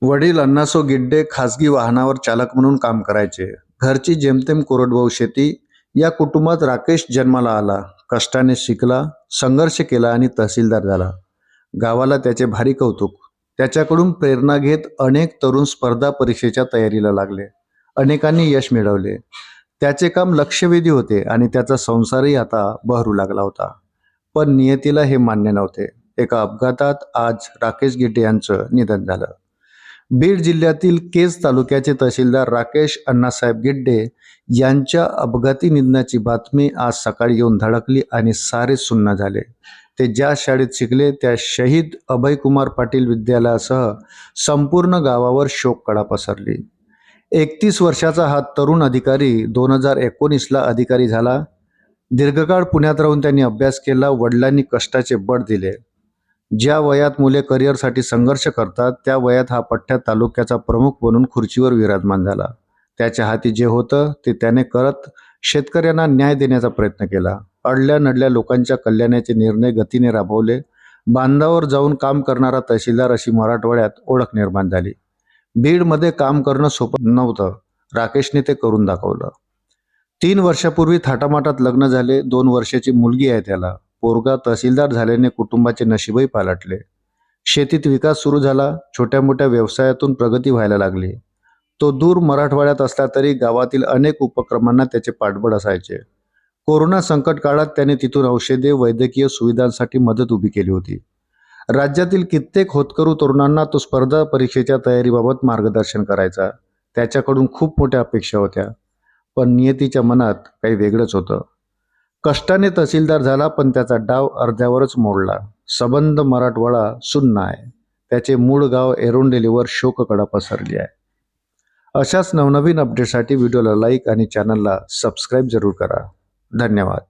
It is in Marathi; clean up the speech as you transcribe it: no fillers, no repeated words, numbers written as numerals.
वडील अण्णासो गिड्डे खासगी वाहनावर चालक म्हणून काम करायचे. घरची जेमतेम कोरडवाहू शेती. या कुटुंबात राकेश जन्माला आला. कष्टाने शिकला, संघर्ष केला आणि तहसीलदार झाला. गावाला त्याचे भारी कौतुक. त्याच्याकडून प्रेरणा घेत अनेक तरुण स्पर्धा परीक्षेच्या तयारीला लागले. अनेकांनी यश मिळवले. त्याचे काम लक्षवेधी होते आणि त्याचा संसारही आता बहरू लागला होता. पण नियतीला हे मान्य नव्हते. एका अपघातात आज राकेश गिड्डे यांचं निधन झालं. बीड जिल्ह्यातील केज तालुक्याचे तहसीलदार राकेश अण्णासाहेब गिड्डे यांच्या अपघाती निधनाची बातमी आज सकाळी येऊन धडकली आणि सारे सुन्न झाले. ते ज्या शाळेत शिकले त्या शहीद अभयकुमार पाटील विद्यालयासह संपूर्ण गावावर शोककळा पसरली. 31 वर्षाचा हा तरुण अधिकारी 2019ला अधिकारी झाला. दीर्घकाळ पुण्यात राहून त्यांनी अभ्यास केला. वडिलांनी कष्टाचे बळ दिले. ज्या वयात मुले करिअरसाठी संघर्ष करतात त्या वयात हा पठ्ठ्या तालुक्याचा प्रमुख बनून खुर्चीवर विराजमान झाला. त्याच्या हाती जे होतं ते त्याने करत शेतकऱ्यांना न्याय देण्याचा प्रयत्न केला. अडल्या नडल्या लोकांच्या कल्याणाचे निर्णय गतीने राबवले. बांधावर जाऊन काम करणारा तहसीलदार अशी मराठवाड्यात ओळख निर्माण झाली. बीडमध्ये काम करणं सोपं नव्हतं. राकेशने ते करून दाखवलं. 3 वर्षापूर्वी थाटामाटात लग्न झाले. 2 वर्षाची मुलगी आहे त्याला. पोरगा तहसीलदार झाल्याने कुटुंबाचे नशीबही पालटले. शेतीत विकास सुरू झाला. छोट्या मोठ्या व्यवसायातून प्रगती व्हायला लागली. तो दूर मराठवाड्यात असला तरी गावातील अनेक उपक्रमांना त्याचे पाठबळ असायचे. कोरोना संकट काळात त्याने तिथून औषधे, वैद्यकीय सुविधांसाठी मदत उभी केली होती. राज्यातील कित्येक होतकरू तरुणांना तो स्पर्धा परीक्षेच्या तयारीबाबत मार्गदर्शन करायचा. त्याच्याकडून खूप मोठ्या अपेक्षा होत्या. पण नियतीच्या मनात काही वेगळंच होतं. कष्टाने तहसीलदार झाला पण त्याचा डाव अर्ध्यावरच मोडला. सबंध मराठवाडा सुन्न आहे. त्याचे मूळ गाव एरोंडेलीवर शोककळा पसरली आहे. अशाच नवनवीन अपडेटसाठी व्हिडिओला लाईक आणि चॅनलला सबस्क्राईब जरूर करा. धन्यवाद.